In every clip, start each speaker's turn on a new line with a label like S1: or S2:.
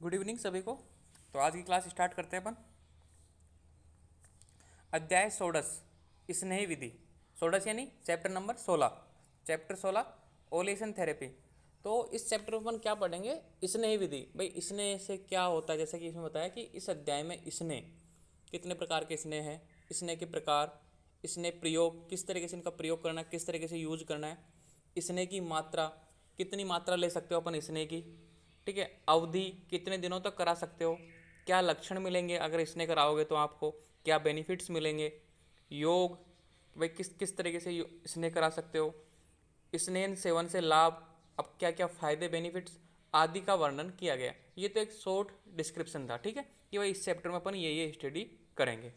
S1: Good evening सभी को। तो आज की क्लास स्टार्ट करते हैं अपन। अध्याय षोडश स्नेह विधि। षोडश यानी चैप्टर नंबर 16, चैप्टर 16 ओलेशन थेरेपी। तो इस चैप्टर में अपन क्या पढ़ेंगे? स्नेह विधि। भाई स्नेह से क्या होता है, जैसे कि इसमें बताया कि इस अध्याय में स्नेह कितने प्रकार के स्नेह है, स्नेह के प्रकार, स्नेह प्रयोग, किस तरीके से इनका प्रयोग करना है, किस तरीके से यूज करना है, स्नेह की मात्रा, कितनी मात्रा ले सकते हो अपन स्नेह की, ठीक है, अवधि कितने दिनों तक करा सकते हो, क्या लक्षण मिलेंगे अगर स्नेह कराओगे तो आपको, क्या बेनिफिट्स मिलेंगे, योग, भाई किस किस तरीके से स्नेह करा सकते हो, स्नेह सेवन से लाभ, अब क्या क्या फ़ायदे बेनिफिट्स आदि का वर्णन किया गया। ये तो एक शॉर्ट डिस्क्रिप्शन था, ठीक है, कि भाई इस चैप्टर में अपन ये स्टडी करेंगे।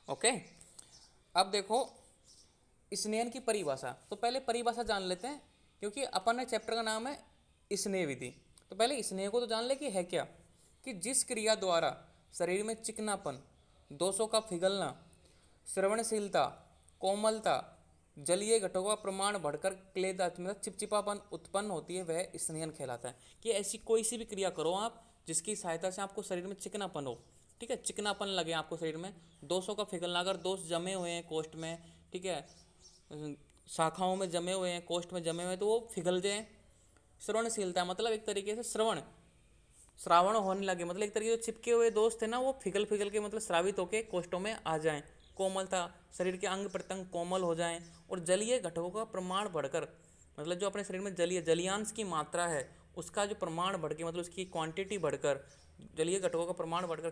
S1: ओके, अब देखो स्नेहन की परिभाषा। तो पहले परिभाषा जान लेते हैं, क्योंकि अपन ने चैप्टर का नाम है स्नेह विधि। तो पहले स्नेह को तो जान ले कि है क्या, कि जिस क्रिया द्वारा शरीर में चिकनापन, दोषों का पिघलना, श्रवणशीलता, कोमलता, जलीय घटकों का प्रमाण बढ़कर क्लेदात में चिपचिपापन उत्पन्न होती है, वह स्नेहन कहलाता है। कि ऐसी कोई सी भी क्रिया करो आप जिसकी सहायता से आपको शरीर में चिकनापन हो, ठीक है, चिकनापन लगे आपको शरीर में, दोषों का पिघलना, अगर दोष जमे हुए हैं कोष्ठ में, ठीक है, शाखाओं में जमे हुए हैं, कोष्ठ में जमे हुए हैं, तो वो पिघल जाए। श्रवणशीलता मतलब एक तरीके से श्रावण होने लगे, मतलब एक तरीके से चिपके हुए दोस्त थे ना, वो पिघल पिघल के मतलब श्रावित होकर कोष्ठों में आ जाएं। कोमलता, शरीर के अंग प्रत्यंग कोमल हो जाएं। और जलीय घटकों का प्रमाण बढ़कर, मतलब जो अपने शरीर में जलीयांश की मात्रा है उसका जो प्रमाण बढ़ के, मतलब उसकी क्वांटिटी बढ़कर, जलीय घटकों का प्रमाण बढ़कर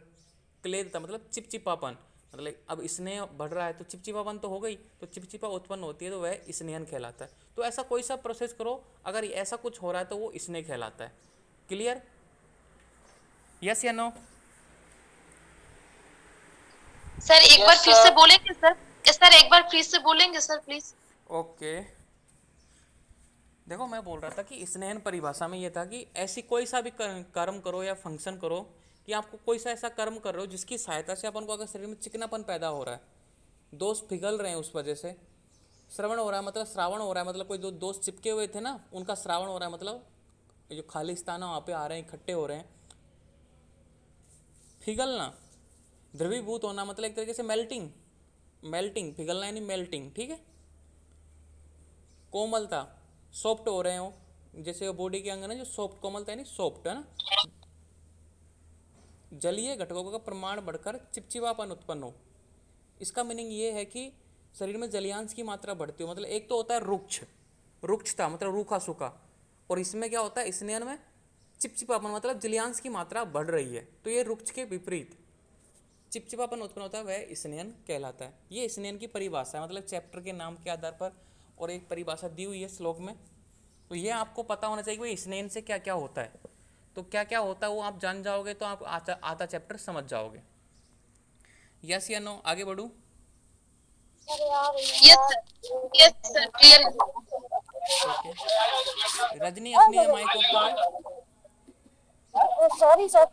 S1: क्लेदता मतलब चिपचिपापन, मतलब अब स्नेह बढ़ रहा है तो चिपचिपापन तो हो गई, तो चिपचिपा उत्पन्न होती है, तो वह स्नेहन कहलाता है। तो ऐसा कोई सा प्रोसेस करो, अगर ऐसा कुछ हो रहा है तो वो स्नेह कहलाता है। क्लियर? यस या नो?
S2: सर एक बार फिर से बोलेंगे सर? सर एक बार फिर से बोलेंगे सर प्लीज?
S1: ओके, देखो मैं बोल रहा था कि स्नेहन परिभाषा में ये था कि ऐसी कोई सा भी कर्म करो या फंक्शन करो, कि आपको कोई सा ऐसा कर्म कर रहे हो जिसकी सहायता से अपन को अगर शरीर में चिकनापन पैदा हो रहा है, दोष पिघल रहे हैं उस वजह से, श्रवण हो रहा है मतलब श्रावण हो रहा है, मतलब कोई जो दोस्त चिपके हुए थे ना उनका श्रावण हो रहा है, मतलब जो खाली स्थान है वहाँ पे आ रहे हैं, इकट्ठे हो रहे हैं। पिघलना, द्रवीभूत होना, मतलब एक तरीके से मेल्टिंग, पिघलना यानी मेल्टिंग, ठीक है। कोमलता, सॉफ्ट हो रहे हो, जैसे बॉडी के अंग है ना जो सॉफ्ट, कोमलता यानी सॉफ्ट, है ना। जलीय घटकों का प्रमाण बढ़कर चिपचिपापन उत्पन्न हो, इसका मीनिंग ये है कि शरीर में जलियांश की मात्रा बढ़ती हो, मतलब एक तो होता है रुक्षता मतलब रूखा सूखा, और इसमें क्या होता है स्नेहन में चिपचिपापन मतलब जलियांश की मात्रा बढ़ रही है, तो ये रुक्ष के विपरीत चिपचिपापन उत्पन्न होता है, वह स्नेहन कहलाता है। ये स्नेहन की परिभाषा है, मतलब चैप्टर के नाम के आधार पर और एक परिभाषा दी हुई है श्लोक में। तो ये आपको पता होना चाहिए कि स्नेहन से क्या क्या होता है। तो क्या क्या होता है वो आप जान जाओगे तो आप आधा चैप्टर समझ जाओगे। यस या नो? आगे बढ़ूँ?
S2: Yes sir, yes sir, clear.
S1: Okay, Rajni अपनी माइक ऑफ करो।
S2: Sorry sir.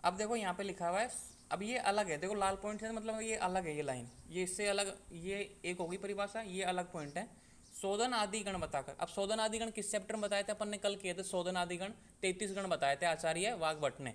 S1: अब देखो यहाँ पे लिखा हुआ है, अब ये अलग है, देखो लाल पॉइंट है मतलब ये अलग है, ये लाइन ये इससे अलग, ये एक होगी परिभाषा, ये अलग पॉइंट है। शोधन आदि गण बताकर, अब शोधन आदि गण किस चैप्टर में बताए थे अपन ने? कल किए थे शोधन आदि गण, 33 गण बताए थे आचार्य वाग्भट ने,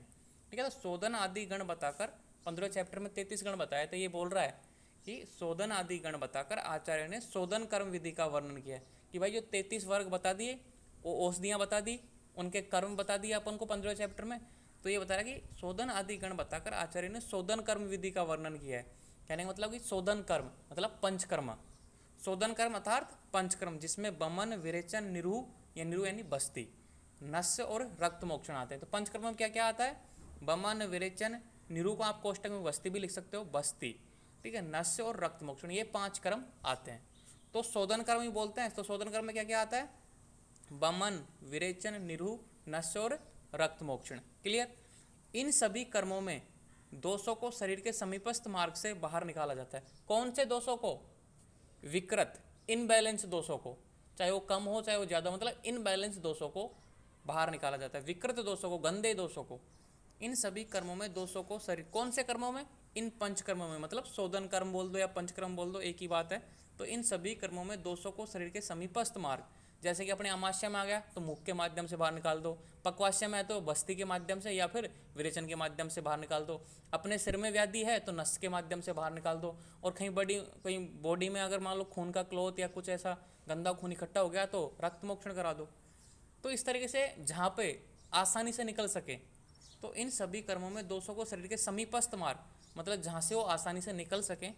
S1: ठीक है। तो शोधन आदि गण बताकर 15 चैप्टर में 33 गण बताए थे। ये बोल रहा है कि शोधन आदि गण बताकर आचार्य ने शोधन कर्म विधि का वर्णन किया है, कि भाई जो 33 वर्ग बता दिए, वो औषधियाँ बता दी, उनके कर्म बता दिए अपन को 15 चैप्टर में। तो ये बता रहा है कि शोधन आदि गण बताकर आचार्य ने शोधन कर्म विधि का वर्णन किया है। कहने का मतलब कि शोधन कर्म मतलब पंचकर्म, शोधन कर्म अर्थात पंचकर्म, जिसमें बमन, विरेचन, निरूह या निरूह यानी बस्ती, नस्य और रक्त मोक्षण आते हैं। तो पंचकर्म में क्या क्या आता है? बमन, विरेचन, निरूह को आप कोष्टक में बस्ती भी लिख सकते हो, बस्ती, ठीक है, नस्य और रक्त मोक्षण, ये 5 कर्म आते हैं। तो शोधन कर्म ही बोलते हैं। तो शोधन कर्म में क्या क्या आता है? बमन, विरेचन, निरूह, नस्य और रक्त मोक्षण। क्लियर? इन सभी कर्मों में दोषों को शरीर के समीपस्थ मार्ग से बाहर निकाला जाता है। कौन से दोषों को? विकृत, इनबैलेंस दोषों को, चाहे वो कम हो चाहे वो ज़्यादा, मतलब इनबैलेंस दोषों को बाहर निकाला जाता है, विकृत दोषों को, गंदे दोषों को। इन सभी कर्मों में दोषों को शरीर, कौन से कर्मों में? इन पंचकर्मों में, मतलब शोधन कर्म बोल दो या पंचकर्म बोल दो, एक ही बात है। तो इन सभी कर्मों में दोषों को शरीर के समीपस्थ मार्ग, जैसे कि अपने अमाशय में आ गया तो मुख के माध्यम से बाहर निकाल दो, पक्वाशय में है तो बस्ती के माध्यम से या फिर विरेचन के माध्यम से बाहर निकाल दो, अपने सिर में व्याधि है तो नस के माध्यम से बाहर निकाल दो, और कहीं बॉडी में अगर मान लो खून का क्लोथ या कुछ ऐसा गंदा खून इकट्ठा हो गया तो रक्त मोक्षण करा दो। तो इस तरीके से जहाँ पे आसानी से निकल सके, तो इन सभी कर्मों में दोषों को शरीर के समीपस्थ मार्ग, मतलब जहाँ से वो आसानी से निकल सके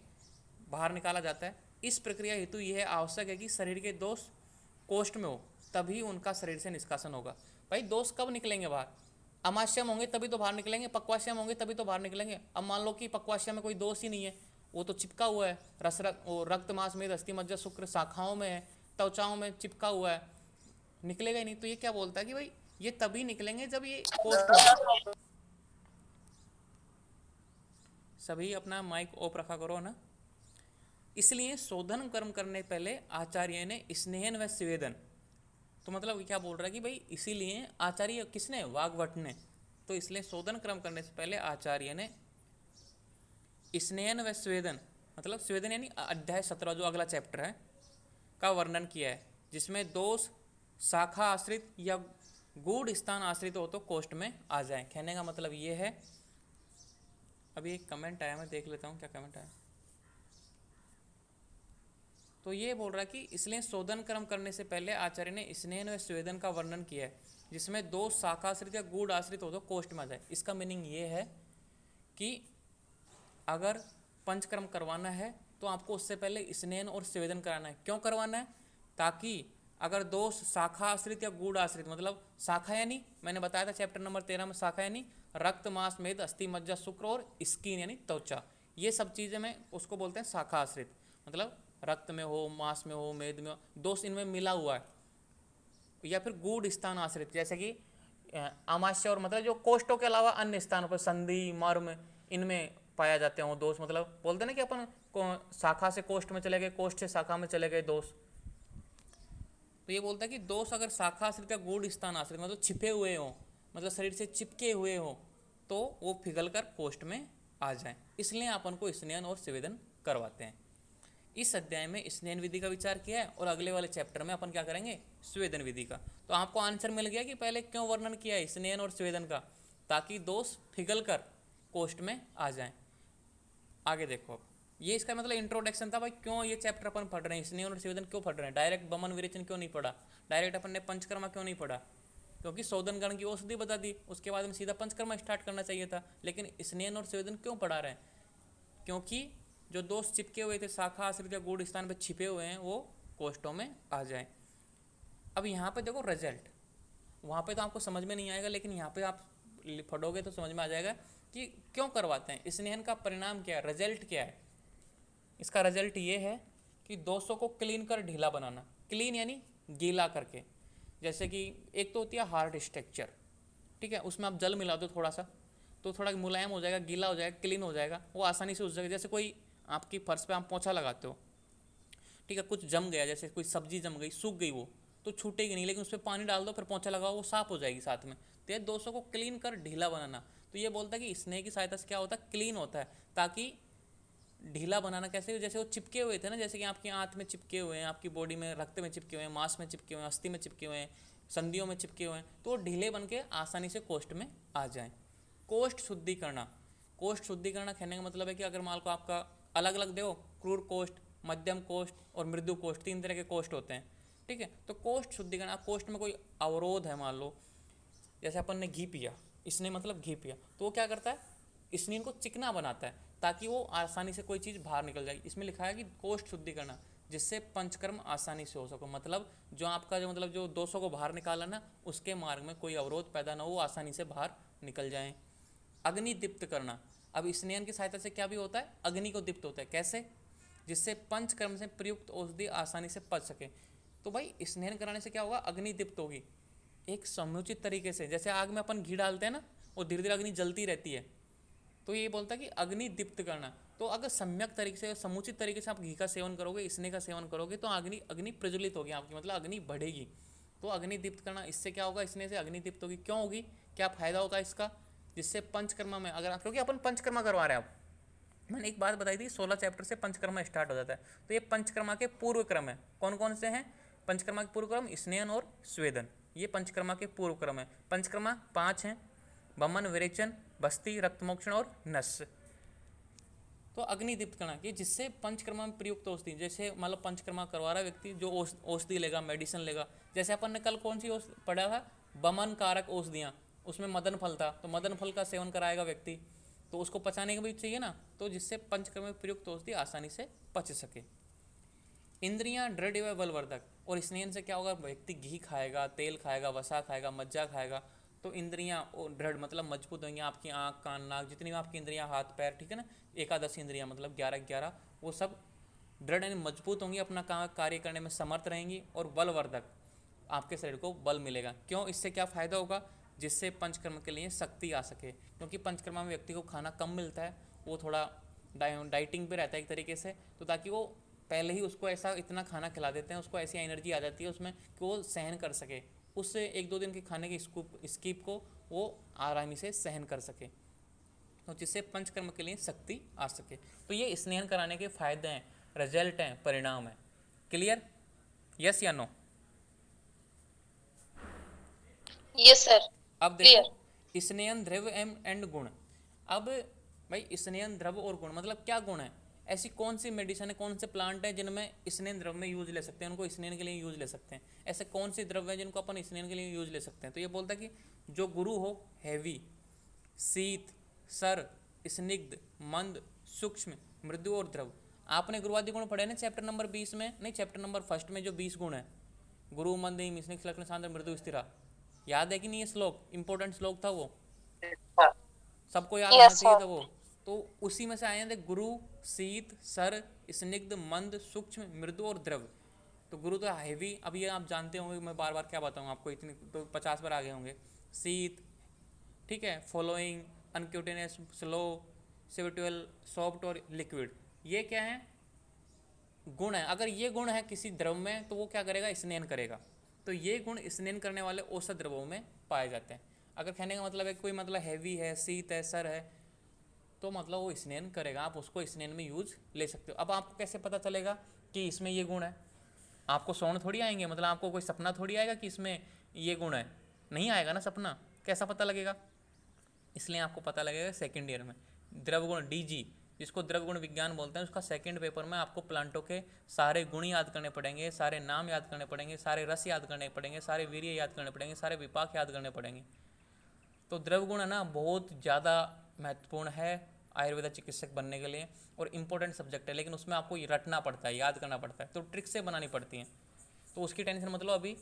S1: बाहर निकाला जाता है। इस प्रक्रिया हेतु यह आवश्यक है कि शरीर के दोष कोष्ठ में हो, तभी उनका शरीर से निष्कासन होगा। भाई दोष कब निकलेंगे बाहर? अमाशयम होंगे तभी तो बाहर निकलेंगे, पक्वाशयम होंगे तभी तो बाहर निकलेंगे। अब मान लो कि पक्वाशय में कोई दोष ही नहीं है, वो तो चिपका हुआ है, रक्त मांस में अस्थि मज्जा शुक्र शाखाओं में है, त्वचाओं में चिपका हुआ है, निकलेगा ही नहीं। तो ये क्या बोलता है कि भाई ये तभी निकलेंगे जब ये कोष्ठ होगा। सभी अपना माइक ऑफ रखा करो ना। इसलिए शोधन कर्म करने पहले आचार्य ने स्नेहन व स्वेदन, तो मतलब क्या बोल रहा है कि भाई इसीलिए आचार्य किसने? वाग्भट ने। तो इसलिए शोधन कर्म करने से पहले आचार्य ने स्नेहन व स्वेदन, मतलब स्वेदन यानी अध्याय 17 जो अगला चैप्टर है का वर्णन किया है, जिसमें दोष शाखा आश्रित या गूढ़ स्थान आश्रित हो तो कोष्ठ में आ जाए। कहने का मतलब ये है, अभी एक कमेंट आया, मैं देख लेता हूँ क्या कमेंट आया। तो ये बोल रहा है कि इसलिए शोधन कर्म करने से पहले आचार्य ने स्नेहन व स्वेदन का वर्णन किया है, जिसमें दो शाखा आश्रित या गूढ़ आश्रित हो तो कोष्ठ में आ जाए। इसका मीनिंग ये है कि अगर पंचकर्म करवाना है तो आपको उससे पहले स्नेहन और स्वेदन कराना है। क्यों करवाना है? ताकि अगर दोष शाखा आश्रित या गूढ़ आश्रित, मतलब शाखा यानी मैंने बताया था चैप्टर नंबर 13 में, शाखा यानी रक्त मांस मेद अस्थि मज्जा शुक्र और स्किन यानी त्वचा, ये सब चीज़ें में उसको बोलते हैं शाखा आश्रित। मतलब रक्त में हो, मांस में हो, मेद में हो, दोष इनमें मिला हुआ है। या फिर गूढ़ स्थान आश्रित, जैसे कि आमाशय और मतलब जो कोष्ठों के अलावा अन्य स्थानों पर संधि मर्म इनमें पाया जाते हैं वो दोष। मतलब बोलते हैं ना कि अपन शाखा से कोष्ठ में चले गए, कोष्ठ से शाखा में चले गए दोष। तो ये बोलता है कि दोष अगर शाखा आश्रित या गूढ़ स्थान आश्रित, मतलब छिपे हुए हों, मतलब शरीर से चिपके हुए हों, तो वो पिघल कर कोष्ठ में आ जाए। इसलिए अपन को स्नेहन और स्वेदन करवाते हैं। इस अध्याय में स्नेहन विधि का विचार किया है और अगले वाले चैप्टर में अपन क्या करेंगे? स्वेदन विधि का। तो आपको आंसर मिल गया कि पहले क्यों वर्णन किया है स्नेहन और स्वेदन का, ताकि दोष पिघल कर कोष्ठ में आ जाए। आगे देखो, अब ये इसका मतलब इंट्रोडक्शन था भाई, क्यों ये चैप्टर अपन पढ़ रहे हैं, स्नेहन और स्वेदन क्यों पढ़ रहे हैं, डायरेक्ट बमन विरेचन क्यों नहीं पढ़ा, डायरेक्ट अपन ने पंचकर्मा क्यों नहीं पढ़ा? क्योंकि शोधन गण की औषधि बता दी, उसके बाद में सीधा पंचकर्मा स्टार्ट करना चाहिए था। लेकिन स्नेहन और स्वेदन क्यों पढ़ा रहे हैं? क्योंकि जो दोष चिपके हुए थे शाखा आश्रित या गूढ़ स्थान पे छिपे हुए हैं वो कोष्ठों में आ जाए। अब यहाँ पे देखो रिजल्ट, वहाँ पे तो आपको समझ में नहीं आएगा, लेकिन यहाँ पे आप पढ़ोगे तो समझ में आ जाएगा कि क्यों करवाते हैं। स्नेहन का परिणाम क्या है, रिजल्ट क्या है? इसका रिजल्ट ये है कि दोषों को क्लीन कर ढीला बनाना। क्लीन यानी गीला करके, जैसे कि एक तो होती है हार्ड स्ट्रक्चर, ठीक है, उसमें आप जल मिला दो थोड़ा सा तो थोड़ा मुलायम हो जाएगा, गीला हो जाएगा, क्लीन हो जाएगा, वो आसानी से उस जगह, जैसे कोई आपकी फर्श पे आप पोछा लगाते हो, ठीक है, कुछ जम गया, जैसे कोई सब्जी जम गई, सूख गई, वो तो छूटेगी नहीं, लेकिन उस पर पानी डाल दो फिर पोछा लगाओ, वो साफ हो जाएगी साथ में। तो ये दोषों को क्लीन कर ढीला बनाना। तो ये बोलता है कि स्नेह की सहायता से क्या होता है, क्लीन होता है। ताकि ढीला बनाना कैसे? जैसे वो चिपके हुए थे ना, जैसे कि आपकी आंत में चिपके हुए हैं, आपकी बॉडी में रक्त में चिपके हुए हैं, मांस में चिपके हुए हैं, अस्थि में चिपके हुए हैं, संधियों में चिपके हुए हैं, तो वो ढीले बन के आसानी से कोष्ठ में आ जाएं। कोष्ठ शुद्धि करना, कोष्ठ शुद्धि करना कहने का मतलब है कि अगर मान लो आपका अलग अलग देखो, क्रूर कोष्ठ, मध्यम कोष्ठ और मृदु कोष्ठ, 3 तरह के कोष्ठ होते हैं, ठीक है। तो कोष्ठ शुद्धि करना, कोष्ठ में कोई अवरोध है, मान लो जैसे अपन ने घी पिया, इसने मतलब घी पिया, तो वो क्या करता है, इसने इनको चिकना बनाता है ताकि वो आसानी से कोई चीज़ बाहर निकल जाए। इसमें लिखा है कि कोष्ठ शुद्धि करना, जिससे पंचकर्म आसानी से हो सको, मतलब जो आपका जो मतलब जो दोषों को बाहर निकाला ना, उसके मार्ग में कोई अवरोध पैदा ना हो, आसानी से बाहर निकल जाए। अग्नि दीप्त करना, अब स्नेहन की सहायता से क्या भी होता है, अग्नि को दीप्त होता है। कैसे? जिससे पंचकर्म से प्रयुक्त औषधि आसानी से पच सके। तो भाई स्नेहन कराने से क्या होगा, अग्नि दीप्त होगी एक समुचित तरीके से। जैसे आग में अपन घी डालते हैं ना, और धीरे धीरे अग्नि जलती रहती है, तो ये बोलता है कि अग्नि दीप्त करना। तो अगर सम्यक तरीके से, समुचित तरीके से आप घी का सेवन करोगे, स्नेह का सेवन करोगे, तो अग्नि प्रज्वलित होगी आपकी, मतलब अग्नि बढ़ेगी। तो अग्नि दीप्त करना, इससे क्या होगा, स्नेह से अग्नि दीप्त होगी। क्यों होगी, क्या फायदा होगा इसका? जिससे पंचकर्मा में अगर आप, क्योंकि अपन पंचकर्मा करवा रहे हैं आप, मैंने एक बात बताई थी, 16 चैप्टर से पंचकर्मा स्टार्ट हो जाता है, तो ये पंचकर्मा के पूर्व क्रम है। कौन कौन से हैं पंचकर्मा के पूर्व क्रम? स्नेहन और स्वेदन, ये पंचकर्मा के पूर्व क्रम है। पंचकर्मा 5 हैं, वमन, विरेचन, बस्ती, रक्तमोक्षण और नस। तो अग्निदीप्त कणा की, जिससे पंचकर्मा में प्रयुक्त औषधि, जैसे मतलब पंचकर्मा करवा रहा व्यक्ति जो औषधि लेगा, मेडिसिन लेगा, जैसे अपन ने कल कौन सी पढ़ा था, वमन कारक औषधियाँ, उसमें मदन फल था, तो मदन फल का सेवन कराएगा व्यक्ति, तो उसको पचाने का भी चाहिए ना, तो जिससे पंचकर्म में प्रयुक्त औषधि आसानी से पच सके। इंद्रियां दृढ़ व बलवर्धक, और स्नेहन से क्या होगा, व्यक्ति घी खाएगा, तेल खाएगा, वसा खाएगा, मज्जा खाएगा, तो इंद्रियां दृढ़ मतलब मजबूत होंगी। आपकी आँख, कान, नाक, जितनी भी आपकी इंद्रियां, हाथ पैर, ठीक है ना, एकादश इंद्रियां मतलब 11 वो सब दृढ़ यानी मजबूत होंगी, अपना कार्य करने में समर्थ रहेंगी, और बलवर्धक, आपके शरीर को बल मिलेगा। क्यों? इससे क्या फ़ायदा होगा, जिससे पंचकर्म के लिए शक्ति आ सके, क्योंकि पंचकर्मा में व्यक्ति को खाना कम मिलता है, वो थोड़ा डाइटिंग पे रहता है एक तरीके से, तो ताकि वो पहले ही उसको ऐसा इतना खाना खिला देते हैं, उसको ऐसी एनर्जी आ जाती है उसमें कि वो सहन कर सके, उससे 1-2 दिन के खाने की स्कीप को वो आरामी से सहन कर सके, तो जिससे पंचकर्म के लिए शक्ति आ सके। तो ये स्नेहन कराने के फायदे हैं, रिजल्ट हैं, परिणाम है। क्लियर? यस या नो?
S2: यस सर,
S1: अब
S2: क्लियर।
S1: देखो स्नेहन द्रव्य एंड गुण। अब भाई स्नेहन द्रव्य और गुण मतलब क्या गुण है, ऐसी कौन सी मेडिसिन है, कौन से प्लांट है जिनमें स्नेहन द्रव्य में यूज ले सकते हैं, उनको स्नेहन के लिए यूज ले सकते हैं, ऐसे कौन से द्रव्य है जिनको अपन स्नेहन के लिए यूज ले सकते हैं। तो ये बोलता है कि जो गुरु हो, हैवी, शीत, सर, स्निग्ध, मंद, सूक्ष्म, मृदु और द्रव। आपने गुरुवादी गुण पढ़े ना चैप्टर नंबर 20 में, नहीं चैप्टर नंबर 1 में, जो 20 गुण है, गुरु, मंद, स्निग्ध, लक्षण, शांत, मृदु, स्थिरा। याद है कि नहीं? ये श्लोक इंपॉर्टेंट श्लोक था वो, सबको याद होना
S2: यस
S1: चाहिए
S2: सर।
S1: था वो। तो उसी में से आए थे गुरु, शीत, सर, स्निग्ध, मंद, सूक्ष्म, मृदु और द्रव। तो गुरु तो हैवी, अब ये आप जानते होंगे, मैं बार बार क्या बताऊँ आपको, इतनी तो 50 बार आगे होंगे। शीत, ठीक है, फॉलोइंग, अनक्यूटेनियस, स्लो, सिविटुअल, सॉफ्ट और लिक्विड, ये क्या है? गुण है। अगर ये गुण है किसी द्रव में तो वो क्या करेगा? स्नेहन करेगा। तो ये गुण स्नेहन करने वाले औसत द्रवों में पाए जाते हैं। अगर कहने का मतलब है कोई मतलब हैवी है, शीत है, सर है, तो मतलब वो स्नेहन करेगा, आप उसको स्नेहन में यूज ले सकते हो। अब आपको कैसे पता चलेगा कि इसमें ये गुण है? आपको स्वर्ण थोड़ी आएंगे, मतलब आपको कोई सपना थोड़ी आएगा कि इसमें ये गुण है, नहीं आएगा ना सपना, कैसा पता लगेगा? इसलिए आपको पता लगेगा सेकेंड ईयर में। द्रव गुण डीजी, जिसको द्रव गुण विज्ञान बोलते हैं, उसका सेकंड पेपर में आपको प्लांटों के सारे गुण याद करने पड़ेंगे, सारे नाम याद करने पड़ेंगे, सारे रस याद करने पड़ेंगे, सारे वीर्य याद करने पड़ेंगे, सारे विपाक याद करने पड़ेंगे। तो द्रव गुण है ना, बहुत ज़्यादा महत्वपूर्ण है आयुर्वेदा चिकित्सक बनने के लिए, और इम्पोर्टेंट सब्जेक्ट है, लेकिन उसमें आपको रटना पड़ता है, याद करना पड़ता है, तो ट्रिक से बनानी पड़ती हैं। तो उसकी टेंशन मतलब अभी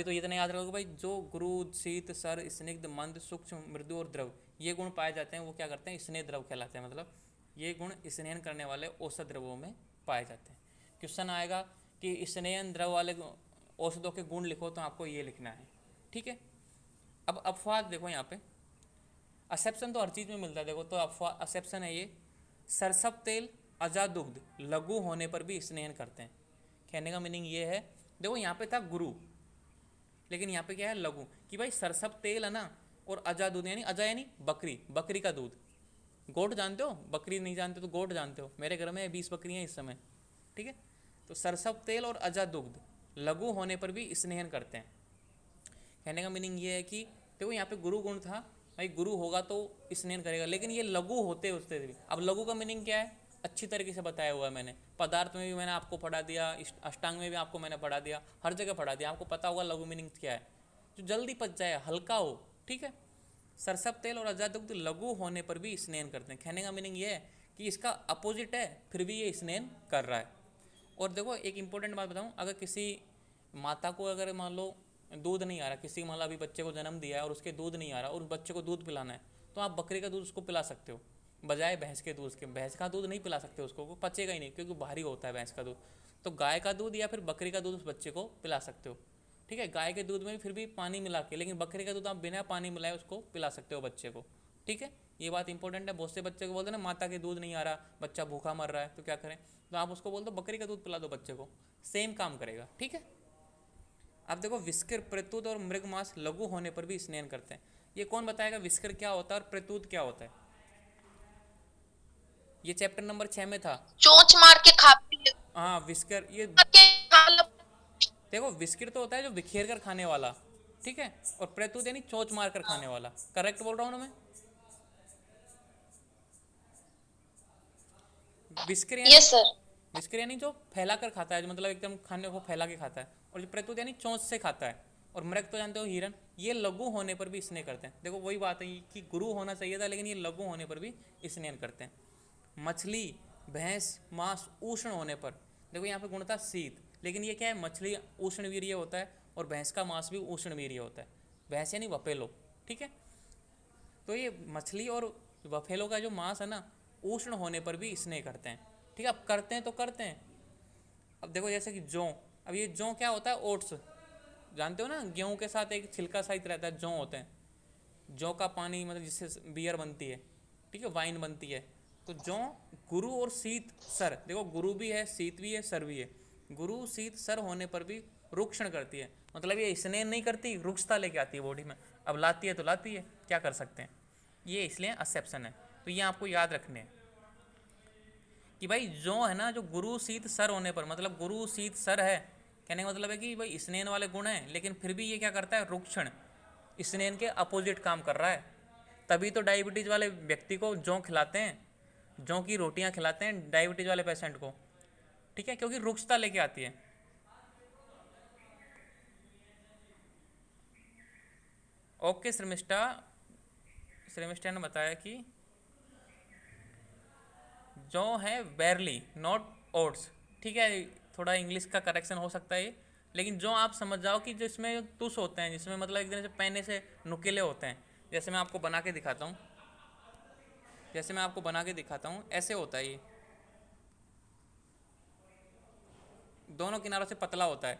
S1: तो इतना याद रखोगे भाई, जो गुरु, शीत, सर, स्निग्ध, मंद, सूक्ष्म, मृदु और द्रव, ये गुण पाए जाते हैं, वो क्या करते हैं? स्नेह द्रव कहलाते हैं। मतलब ये गुण स्नेहन करने वाले औषध द्रवों में पाए जाते हैं। क्वेश्चन आएगा कि स्नेहन द्रव वाले औषधों के गुण लिखो, तो आपको ये लिखना है, ठीक है। अब अफवाह देखो यहाँ पे, एक्सेप्शन तो हर चीज़ में मिलता है, देखो तो अफवाह एक्सेप्शन है ये, सरसव तेल, अजा दुग्ध लघु होने पर भी स्नेहन करते हैं। कहने का मीनिंग ये है, देखो यहाँ पे था गुरु, लेकिन यहाँ पे क्या है? लघु, कि भाई सरसव तेल है ना, और अजा दूध, यानी अजा यानी बकरी, बकरी का दूध, गोट जानते हो? बकरी नहीं जानते तो गोट जानते हो, मेरे घर में 20 बकरियाँ इस समय, ठीक है। तो सरसव तेल और अजा दुग्ध लघु होने पर भी स्नेहन करते हैं। कहने का मीनिंग ये है कि देखो यहाँ पे गुरु गुण था, भाई गुरु होगा तो स्नेहन करेगा, लेकिन ये लघु होते उससे भी। अब लघु का मीनिंग क्या है? अच्छी तरीके से बताया हुआ है मैंने, पदार्थ में भी मैंने आपको पढ़ा दिया, अष्टांग में भी आपको मैंने पढ़ा दिया, हर जगह पढ़ा दिया, आपको पता होगा लघु मीनिंग क्या है, जो जल्दी पच जाए, हल्का हो, ठीक है। सरसव तेल और अजादुग्ध लघु होने पर भी स्नेहन करते हैं। कहने का मीनिंग ये है कि इसका अपोजिट है, फिर भी ये स्नेहन कर रहा है। और देखो एक इंपॉर्टेंट बात बताऊं, अगर किसी माता को अगर मान लो दूध नहीं आ रहा, किसी मतलब अभी बच्चे को जन्म दिया है और उसके दूध नहीं आ रहा, और उस बच्चे को दूध पिलाना है, तो आप बकरी का दूध उसको पिला सकते हो बजाय भैंस के दूध के। भैंस का दूध नहीं पिला सकते उसको, वो पचेगा ही नहीं, क्योंकि भारी होता है भैंस का दूध। तो गाय का दूध या फिर बकरी का दूध उस बच्चे को पिला सकते हो, ठीक है। गाय के दूध में भी फिर भी पानी मिला के, लेकिन बकरी का दूध आप बिना पानी मिलाए उसको पिला सकते हो बच्चे को, ठीक है। ये बात इंपॉर्टेंट है। बहुत से बच्चे को बोलते हैं ना, माता के दूध नहीं आ रहा, बच्चा भूखा मर रहा है, तो क्या करें? तो आप उसको बोल दो बकरी का दूध पिला दो बच्चे को, सेम काम करेगा, ठीक है। अब देखो विस्कर, प्रत्युत और मृग मांस लघु होने पर भी स्नेहन करते हैं। ये कौन बताएगा विस्कर क्या होता है और प्रत्युत क्या होता है? ये चैप्टर नंबर 6 में था।
S2: चोंच मार के खाती है,
S1: हाँ विस्कर, ये
S2: मार के खा-
S1: देखो विस्किर तो होता है जो बिखेर कर खाने वाला, ठीक है, और प्रत्युत यानी चोंच मार कर खाने वाला। करेक्ट बोल रहा हूँ ना मैं? विस्किर यानी,
S2: यस सर।
S1: विस्किर यानी जो फैला कर खाता है, जो मतलब एकदम खाने को फैला के खाता है, और जो प्रत्युत यानी चोंच से खाता है। और मृग तो जानते हो हिरन, ये लघु होने पर भी स्नेह करते हैं। देखो वही बात है कि गुरु होना चाहिए था, लेकिन ये लघु होने पर भी स्नेह करते हैं। मछली, भैंस, मांस उष्ण होने पर, देखो यहाँ पे गुण था शीत, लेकिन ये क्या है, मछली उष्ण वीर्य होता है और भैंस का मांस भी उष्ण वीर्य होता है। भैंस यानी वपेलो, ठीक है। तो ये मछली और वफेलो का जो मांस है ना, उष्ण होने पर भी स्नेह करते हैं, ठीक है। अब करते हैं तो करते हैं। अब देखो जैसे कि जौ, अब ये जौ क्या होता है, ओट्स, जानते हो ना, गेहूं के साथ एक छिलका सहित रहता है, जौ होते हैं। जौ का पानी मतलब जिससे बियर बनती है, ठीक है, वाइन बनती है। तो जौ, गुरु और शीत सर, देखो गुरु भी है, शीत भी है, सर भी है। गुरु शीत सर होने पर भी रुक्षण करती है, मतलब ये स्नेह नहीं करती, रुक्षता लेके आती है बॉडी में। अब लाती है तो लाती है, क्या कर सकते हैं, ये इसलिए एक्सेप्शन है। तो ये आपको याद रखने हैं कि भाई जो है ना, जो गुरु शीत सर होने पर, मतलब गुरु शीत सर है, कहने का मतलब है कि भाई स्नेन वाले गुण हैं, लेकिन फिर भी ये क्या करता है, रुक्षण, स्नेन के अपोजिट काम कर रहा है। तभी तो डायबिटीज़ वाले व्यक्ति को जौ खिलाते हैं, जौ की रोटियां खिलाते हैं डायबिटीज़ वाले पेशेंट को, ठीक है, क्योंकि रुक्षता लेके आती है। ओके श्रमिष्ठा, श्रमिष्ठा ने बताया कि जौ है बैरली नॉट ओट्स, ठीक है। थोड़ा इंग्लिश का करेक्शन हो सकता है ये, लेकिन जो आप समझ जाओ कि जो इसमें तुस होते हैं, जिसमें मतलब एक तरह से पैने से नुकीले होते हैं, जैसे मैं आपको बना के दिखाता हूँ, जैसे मैं आपको बना के दिखाता हूँ, ऐसे होता है ये, दोनों किनारों से पतला होता है,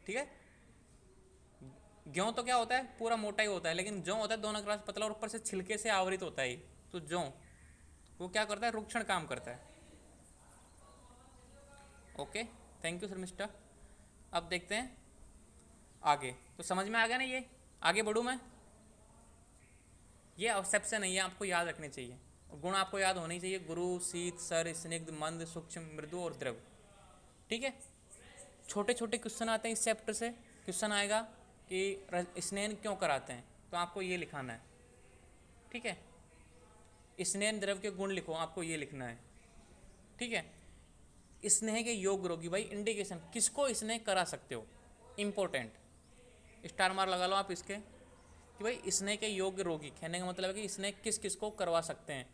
S1: ठीक है। गेहूँ तो क्या होता है, पूरा मोटा ही होता है, लेकिन जौ होता है दोनों किनारों से पतला और ऊपर से छिलके से आवृत होता है ये। तो जौ वो क्या करता है, रुक्षण काम करता है। Okay, thank you Sharmishtha. अब देखते हैं आगे, तो समझ में आ गया ना, ये आगे बढ़ूँ मैं? ये एक्सेप्शन है, ये आपको याद रखने चाहिए। गुण आपको याद होने चाहिए, गुरु, शीत, सर, स्निग्ध, मंद, सूक्ष्म, मृदु और द्रव, ठीक है। छोटे छोटे क्वेश्चन आते हैं इस चैप्टर से। क्वेश्चन आएगा कि स्नेन क्यों कराते हैं, तो आपको ये लिखाना है, ठीक है। स्नेन द्रव के गुण लिखो, आपको ये लिखना है, ठीक है। स्नेह के योग रोगी, भाई इंडिकेशन, किसको स्नेह करा सकते हो, इंपॉर्टेंट, स्टार मार्क लगा लो आप इसके, कि भाई स्नेह के योग्य रोगी, कहने का मतलब है कि स्नेह किस किस को करवा सकते हैं।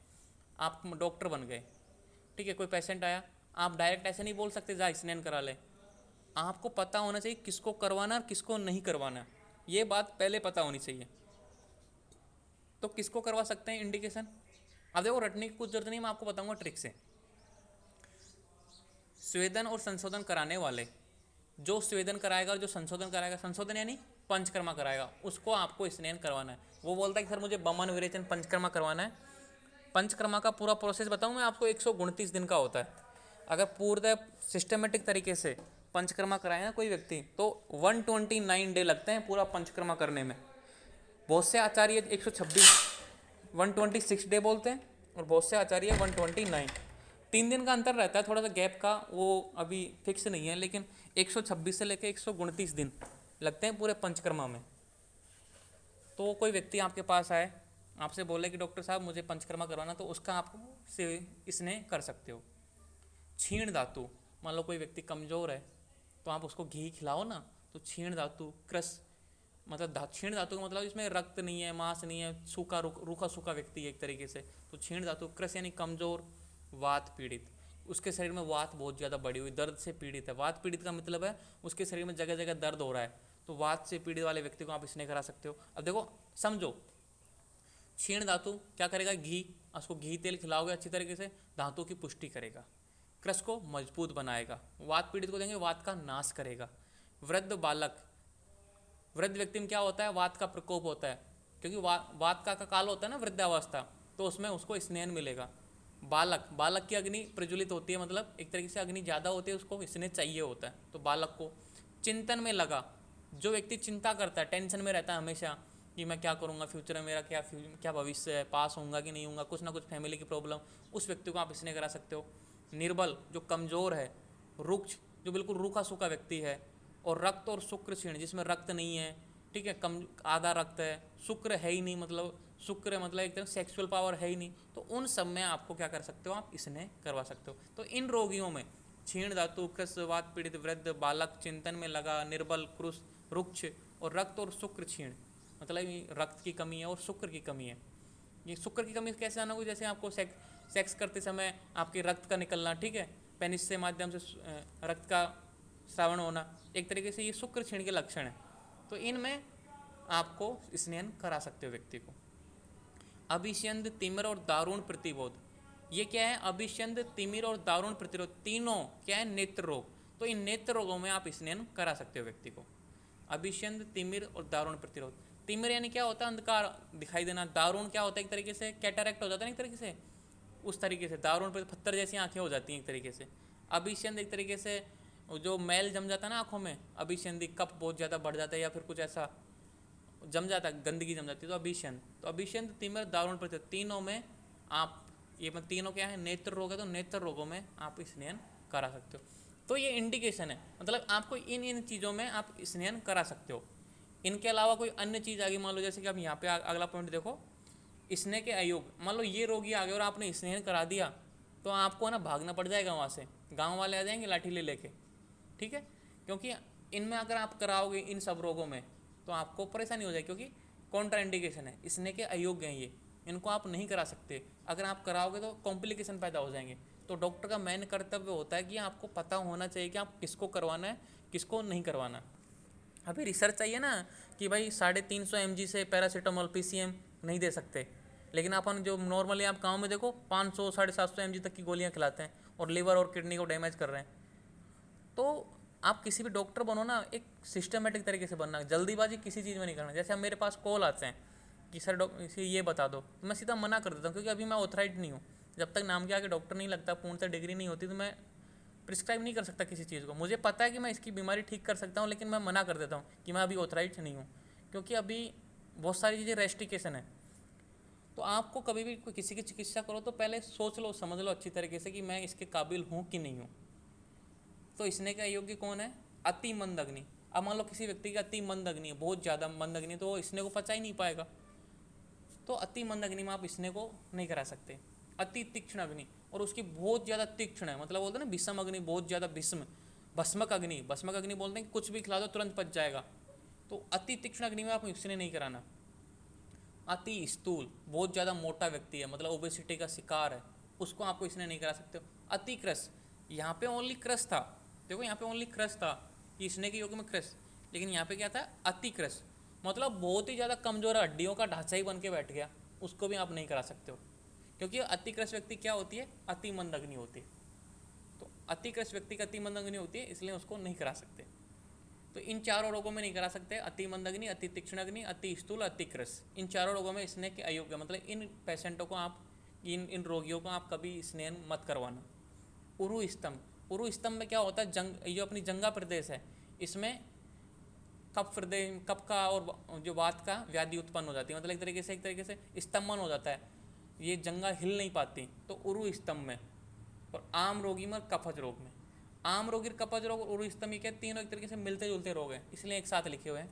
S1: आप डॉक्टर बन गए, ठीक है, कोई पेशेंट आया, आप डायरेक्ट ऐसे नहीं बोल सकते जा स्नेह करा ले, आपको पता होना चाहिए किसको करवाना और किसको नहीं करवाना, ये बात पहले पता होनी चाहिए। तो किसको करवा सकते हैं इंडिकेशन, अब देखो रटने की कुछ जरूरत नहीं, मैं आपको बताऊंगा ट्रिक से। स्वेदन और संशोधन कराने वाले, जो स्वेदन कराएगा और जो संशोधन कराएगा, संशोधन यानी पंचकर्मा कराएगा, उसको आपको स्नेन करवाना है। वो बोलता है कि सर मुझे बमन विरेचन पंचकर्मा करवाना है। पंचकर्मा का पूरा प्रोसेस बताऊं मैं आपको, 129 दिन का होता है। अगर पूर्ण सिस्टमेटिक तरीके से पंचकर्मा कराए ना कोई व्यक्ति, तो 129 डे लगते हैं पूरा पंचकर्मा करने में। बहुत से आचार्य 126 126 डे बोलते हैं, और बहुत से आचार्य 129, 3 दिन का अंतर रहता है, थोड़ा सा गैप का, वो अभी फिक्स नहीं है, लेकिन 126 से लेकर 129 दिन लगते हैं पूरे पंचकर्मा में। तो कोई व्यक्ति आपके पास आए, आपसे बोले कि डॉक्टर साहब मुझे पंचकर्मा करवाना, तो उसका आप से इसने कर सकते हो। छीण धातु, मान लो कोई व्यक्ति कमज़ोर है, तो आप उसको घी खिलाओ ना, तो छीण धातु, क्रस, मतलब छीण धातु का मतलब इसमें रक्त नहीं है, मांस नहीं है, सूखा रूखा सूखा व्यक्ति है एक तरीके से। तो छीण धातु, क्रस यानी कमज़ोर, वात पीड़ित, उसके शरीर में वात बहुत ज़्यादा बढ़ी हुई, दर्द से पीड़ित है। वात पीड़ित का मतलब है उसके शरीर में जगह जगह दर्द हो रहा है, तो वात से पीड़ित वाले व्यक्ति को आप इसने करा सकते हो। अब देखो समझो, क्षीण धातु क्या करेगा, घी, उसको घी तेल खिलाओगे अच्छी तरीके से, धातु की पुष्टि करेगा। क्रस को मजबूत बनाएगा। वात पीड़ित को देंगे, वात का नाश करेगा। वृद्ध बालक, वृद्ध व्यक्ति में क्या होता है, वात का प्रकोप होता है, क्योंकि वात का काल होता है ना वृद्धावस्था, तो उसमें उसको स्नेह मिलेगा। बालक, बालक की अग्नि प्रज्वलित होती है, मतलब एक तरीके से अग्नि ज़्यादा होती है, उसको स्नेह चाहिए होता है, तो बालक को। चिंतन में लगा, जो व्यक्ति चिंता करता है, टेंशन में रहता है हमेशा, कि मैं क्या करूँगा फ्यूचर में, मेरा क्या भविष्य है, पास होऊंगा कि नहीं होऊंगा, कुछ ना कुछ फैमिली की प्रॉब्लम, उस व्यक्ति को आप इसने करा सकते हो। निर्बल जो कमज़ोर है, रुक्ष जो बिल्कुल रूखा सूखा व्यक्ति है, और रक्त और शुक्र क्षीण जिसमें रक्त नहीं है, ठीक है, कम आधा रक्त है, शुक्र है ही नहीं, मतलब शुक्र मतलब एक तरह सेक्सुअल पावर है ही नहीं, तो उन सब में आपको क्या कर सकते हो, आप इसने करवा सकते हो। तो इन रोगियों में क्षीण धातु, कृष, वात पीड़ित, वृद्ध, बालक, चिंतन में लगा, निर्बल, क्रुश, रुक्ष और रक्त और शुक्र क्षीण, मतलब ये रक्त की कमी है और शुक्र की कमी है। ये शुक्र की कमी कैसे आना होगी, जैसे आपको सेक्स करते समय आपके रक्त का निकलना, ठीक है, पेनिस से माध्यम से रक्त का श्रावण होना, एक तरीके से ये शुक्र क्षीण के लक्षण है। तो इनमें आपको स्नेहन करा सकते हो व्यक्ति को। अभिष्यंद, तिमिर और दारुण प्रतिबोध, ये क्या है, अभिष्यंद, तिमिर और दारुण प्रतिरोध, तीनों क्या है, नेत्र रोग। तो इन नेत्र रोगों में आप स्नेहन करा सकते हो व्यक्ति को। अभिष्यंद, तिमिर और दारुण प्रतिरोध, तिमिर यानी क्या होता है, अंधकार दिखाई देना, दारुण क्या होता है, एक तरीके से कैटरैक्ट हो जाता है एक तरीके से, उस तरीके से दारुण पर पत्थर जैसी आंखें हो जाती हैं एक तरीके से। अभिष्यंद एक तरीके से जो मैल जम जाता है ना आंखों में, अभिष्यंदी कफ बहुत ज़्यादा बढ़ जाता है या फिर कुछ ऐसा जम जाता है, गंदगी जम जाती है, तो अभिष्यंद। तो अभिष्यंद, तिमिर, दारुण प्रतिरोध, तीनों में आप ये तीनों क्या है, नेत्र रोग है, तो नेत्र रोगों में आप स्नेहन करा सकते हो। तो ये इंडिकेशन है, मतलब आपको इन इन चीज़ों में आप स्नेहन करा सकते हो। इनके अलावा कोई अन्य चीज़ आगे, मान लो जैसे कि आप यहाँ पे अगला पॉइंट देखो, स्नेह के अयोग, मान लो ये रोगी आ गया और आपने स्नेहन करा दिया, तो आपको ना भागना पड़ जाएगा वहाँ से, गाँव वाले आ जाएंगे लाठी ले लेके, ठीक है, क्योंकि इनमें अगर आप कराओगे इन सब रोगों में तो आपको परेशानी हो जाएगी, क्योंकि कॉन्ट्रा इंडिकेशन है, स्नेह के अयोग्य हैं ये, इनको आप नहीं करा सकते। अगर आप कराओगे तो कॉम्प्लिकेशन पैदा हो जाएंगे। तो डॉक्टर का मेन कर्तव्य होता है कि आपको पता होना चाहिए कि आप किसको करवाना है, किसको नहीं करवाना। अभी रिसर्च चाहिए ना कि भाई 350 mg से पैरासीटामोल PCM नहीं दे सकते, लेकिन अपन जो नॉर्मली आप गाँव में देखो 500 750 mg तक की गोलियाँ खिलाते हैं और लिवर और किडनी को डैमेज कर रहे हैं। तो आप किसी भी डॉक्टर बनो ना, एक सिस्टमेटिक तरीके से बनना, जल्दीबाजी किसी चीज़ में नहीं करना। जैसे अब मेरे पास कॉल आते हैं कि सर डॉक्टर ये बता दो, तो मैं सीधा मना कर देता हूँ, क्योंकि अभी मैं ऑथराइज नहीं हूँ। जब तक नाम के आगे डॉक्टर नहीं लगता, पूर्णतः डिग्री नहीं होती, तो मैं प्रिस्क्राइब नहीं कर सकता किसी चीज़ को। मुझे पता है कि मैं इसकी बीमारी ठीक कर सकता हूँ, लेकिन मैं मना कर देता हूँ कि मैं अभी ऑथराइज नहीं हूँ, क्योंकि अभी बहुत सारी चीज़ें रेस्ट्रिकेशन है। तो आपको कभी भी कोई किसी की चिकित्सा करो तो पहले सोच लो, समझ लो अच्छी तरीके से कि मैं इसके काबिल हूँ कि नहीं हूँ। तो स्नेह का योग्य कौन है, अति मंद अग्नि। अब मान लो किसी व्यक्ति का अति मंद अग्नि है, बहुत ज़्यादा मंद अग्नि, तो वो स्नेह को पचा ही नहीं पाएगा, तो अति मंद अग्नि में आप स्नेह को नहीं करा सकते। अति तीक्ष्ण अग्नि, और उसकी बहुत ज़्यादा तीक्ष्ण है, मतलब बोलते हैं ना भीषम अग्नि, बहुत ज़्यादा भीष्म, भस्मक अग्नि, भस्मक अग्नि बोलते हैं कि कुछ भी खिला दो तुरंत पच जाएगा, तो अति तीक्ष्ण अग्नि में आप स्नेह नहीं कराना। अति स्थूल, बहुत ज़्यादा मोटा व्यक्ति है, मतलब ओबेसिटी का शिकार है, उसको आपको स्नेह नहीं करा सकते हो। अति क्रस, यहाँ पे ओनली क्रस था, देखो यहाँ पे ओनली क्रस था कि स्नेह के योग में क्रस, लेकिन यहाँ पे क्या था, अति क्रस, मतलब बहुत ही ज़्यादा कमज़ोर हड्डियों का ढांचा ही बन के बैठ गया, उसको भी आप नहीं करा सकते हो। क्योंकि अति क्रस व्यक्ति क्या होती है, अति मंद अग्नि होती है। तो अति क्रस व्यक्ति का अति मंद अग्नि होती है, इसलिए उसको नहीं करा सकते। तो इन चारों रोगों में नहीं करा सकते, अति मंद अग्नि, अति तीक्ष्ण अग्नि, अति स्थूल, अति क्रस, इन चारों रोगों में स्नेह के अयोग्य, मतलब इन पेशेंटों को आप, इन रोगियों को आप कभी स्नेह मत करवाना। उरु स्तंभ, उरु स्तंभ में क्या होता है, ये अपनी जंगा प्रदेश है, इसमें कफ हृदय, कफ का और जो वात का व्याधि उत्पन्न हो जाती है, मतलब एक तरीके से स्तंभन हो जाता है, ये जंगा हिल नहीं पाती, तो उरु स्तंभ में। और आम रोगी में, कफज रोग में, आम रोगी, कफज रोग और उरु स्तंभ, ये क्या, तीनों एक तरीके से मिलते जुलते रोग हैं, इसलिए एक साथ लिखे हुए हैं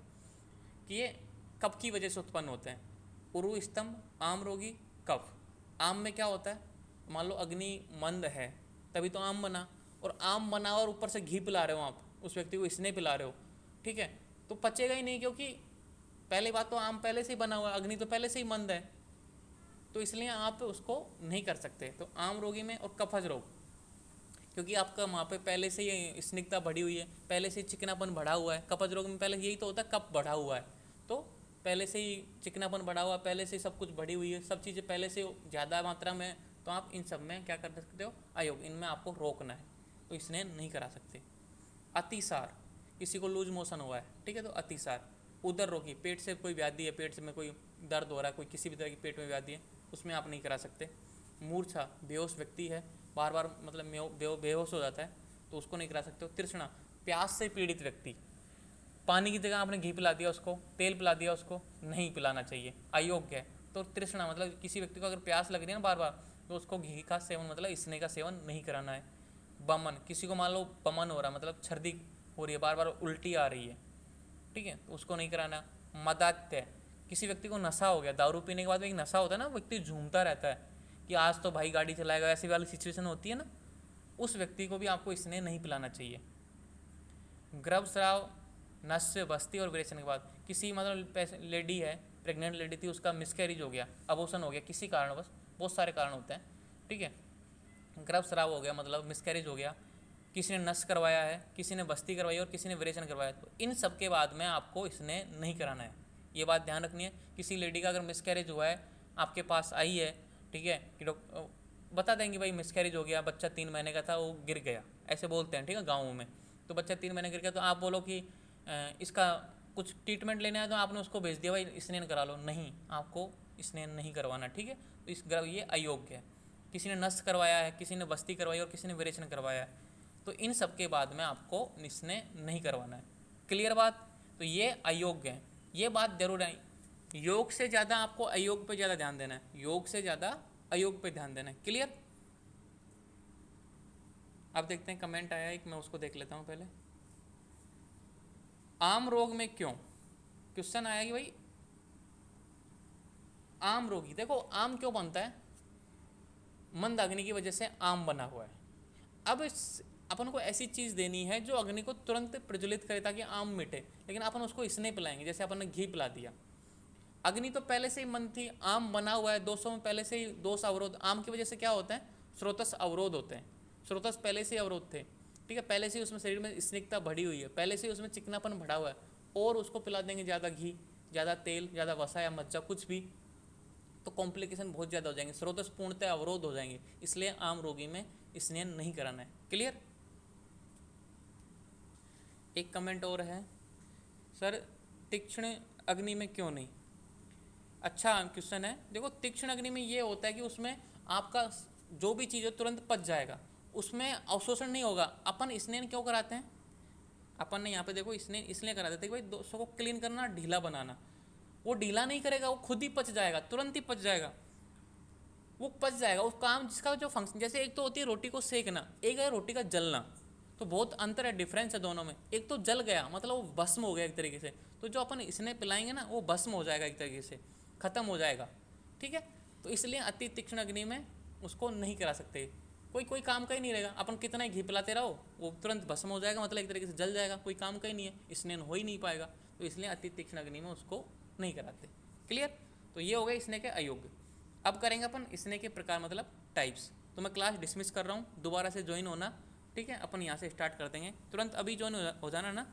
S1: कि ये कफ की वजह से उत्पन्न होते हैं। उरु स्तंभ, आम रोगी, कफ। आम में क्या होता है, मान लो अग्नि मंद है तभी तो आम बना, और आम बना और ऊपर से घी पिला रहे हो आप उस व्यक्ति को, स्नेह पिला रहे हो, ठीक है, तो पचेगा ही नहीं, क्योंकि पहली बात तो आम पहले से ही बना हुआ है, अग्नि तो पहले से ही मंद है, तो इसलिए आप उसको नहीं कर सकते। तो आम रोगी में, और कफज रोग, क्योंकि आपका वहाँ पे पहले से ही स्निग्धता बढ़ी हुई है, पहले से ही चिकनापन बढ़ा हुआ है। कफज रोग में पहले यही तो होता है, कफ बढ़ा हुआ है, तो पहले से ही चिकनापन बढ़ा हुआ है, पहले से ही सब कुछ बढ़ी हुई है, सब चीज़ें पहले से ज़्यादा मात्रा में, तो आप इन सब में क्या कर सकते हो, अयोग, इनमें आपको रोकना है, तो इसने नहीं करा सकते। अतिसार, किसी को लूज मोशन हुआ है, ठीक है, तो अतिसार। उदर रोगी, पेट से कोई व्याधि है, पेट से में कोई दर्द हो रहा है, कोई किसी भी तरह की पेट में व्याधि है, उसमें आप नहीं करा सकते। मूर्छा, बेहोश व्यक्ति है, बार बार मतलब बेहोश हो जाता है, तो उसको नहीं करा सकते हो। तृष्णा, प्यास से पीड़ित व्यक्ति, पानी की जगह आपने घी पिला दिया उसको, तेल पिला दिया उसको, नहीं पिलाना चाहिए, अयोग्य है। तो तृष्णा मतलब किसी व्यक्ति को अगर प्यास लग रही है ना बार बार, तो उसको घी का सेवन मतलब स्नेह का सेवन नहीं कराना है। बमन, किसी को मान लो बमन हो रहा है मतलब सर्दी हो रही है, बार बार उल्टी आ रही है, ठीक है, तो उसको नहीं कराना। मदात्य, किसी व्यक्ति को नशा हो गया, दारू पीने के बाद में एक नशा होता है ना, व्यक्ति झूमता रहता है कि आज तो भाई गाड़ी चलाएगा, ऐसी वाली सिचुएशन होती है ना, उस व्यक्ति को भी आपको स्नेह नहीं पिलाना चाहिए। गर्भ स्राव, नस्य, बस्ती और विरेचन के बाद, किसी मतलब लेडी है, प्रेग्नेंट लेडी थी, उसका मिसकैरेज हो गया, अबॉर्शन हो गया किसी कारणवश, बहुत सारे कारण होते हैं, ठीक है, गर्भ स्राव हो गया मतलब मिसकैरेज हो गया, किसी ने नस करवाया है, किसी ने बस्ती करवाई और किसी ने विरेचन करवाया, तो इन सब के बाद में आपको इसने नहीं कराना है। ये बात ध्यान रखनी है। किसी लेडी का अगर मिसकैरेज हुआ है, आपके पास आई है, ठीक है, कि बता देंगे भाई मिसकैरेज हो गया, बच्चा 3 महीने का था, वो गिर गया, ऐसे बोलते हैं, ठीक है, गाँव में, तो बच्चा 3 महीने गिर गया, तो आप बोलो कि इसका कुछ ट्रीटमेंट लेना है, तो आपने उसको भेज दिया भाई स्नेन करा लो, नहीं, आपको स्नेन नहीं करवाना, ठीक है, तो इस ये अयोग्य है। किसी ने नस करवाया है, किसी ने बस्ती करवाई और किसी ने विरेचन करवाया है, तो इन सब के बाद में आपको स्नेह नहीं करवाना है। क्लियर बात? तो ये अयोग्य है, ये बात जरूर है। योग से ज़्यादा आपको अयोग पे ज़्यादा ध्यान देना है, योग से ज़्यादा अयोग पे ध्यान देना है। क्लियर? अब देखते हैं, कमेंट आया एक, मैं उसको देख लेता हूँ पहले। आम रोग में क्यों, क्वेश्चन आया कि भाई आम रोगी, देखो आम क्यों बनता है, मंद अग्नि की वजह से आम बना हुआ है। अब अपन को ऐसी चीज़ देनी है जो अग्नि को तुरंत प्रज्वलित करे ताकि आम मिटे, लेकिन अपन उसको इसने पिलाएंगे, जैसे अपन ने घी पिला दिया। अग्नि तो पहले से ही मंद थी, आम बना हुआ है, दोषों में पहले से ही दोष अवरोध, आम की वजह से क्या होता है, स्रोतस अवरोध होते हैं, स्रोतस पहले से ही अवरोध थे, ठीक है, पहले से ही उसमें शरीर में स्निग्धता बढ़ी हुई है, पहले से ही उसमें चिकनापन बढ़ा हुआ है, और उसको पिला देंगे ज़्यादा घी, ज़्यादा तेल, ज़्यादा वसा या मज्जा कुछ भी, तो कॉम्प्लिकेशन बहुत ज़्यादा हो जाएंगे, स्रोतस पूर्णतः अवरोध हो जाएंगे, इसलिए आम रोगी में स्नेह नहीं कराना है। क्लियर? एक कमेंट और है, सर तीक्ष्ण अग्नि में क्यों नहीं। अच्छा क्वेश्चन है। देखो तीक्ष्ण अग्नि में ये होता है कि उसमें आपका जो भी चीज़ है तुरंत पच जाएगा, उसमें अवशोषण नहीं होगा। अपन स्नेन क्यों कराते हैं, अपन ने यहाँ पे देखो स्नेन इसलिए करा देते हैं कि भाई दोषों को क्लीन करना, ढीला बनाना। वो ढीला नहीं करेगा, वो खुद ही पच जाएगा, तुरंत ही पच जाएगा, वो पच जाएगा। उस काम जिसका जो फंक्शन, जैसे एक तो होती है रोटी को सेकना, एक है रोटी का जलना, तो बहुत अंतर है, डिफरेंस है दोनों में। एक तो जल गया मतलब वो भस्म हो गया एक तरीके से, तो जो अपन इसने पिलाएंगे ना वो भस्म हो जाएगा, एक तरीके से खत्म हो जाएगा, ठीक है। तो इसलिए अति तीक्ष्ण अग्नि में उसको नहीं करा सकते, कोई काम का ही नहीं रहेगा। अपन कितना ही घी पिलाते रहो वो तुरंत भस्म हो जाएगा, मतलब एक तरीके से जल जाएगा, कोई काम का ही नहीं है, स्नेन हो ही नहीं पाएगा, तो इसलिए अति तीक्ष्ण अग्नि में उसको नहीं कराते। क्लियर? तो ये हो गए स्नेह के अयोग्य। अब करेंगे अपन स्नेह के प्रकार मतलब टाइप्स। तो मैं क्लास डिसमिस कर रहा हूँ, दोबारा से ज्वाइन होना, ठीक है, अपन यहाँ से स्टार्ट कर देंगे तुरंत, अभी ज्वाइन हो जाना ना।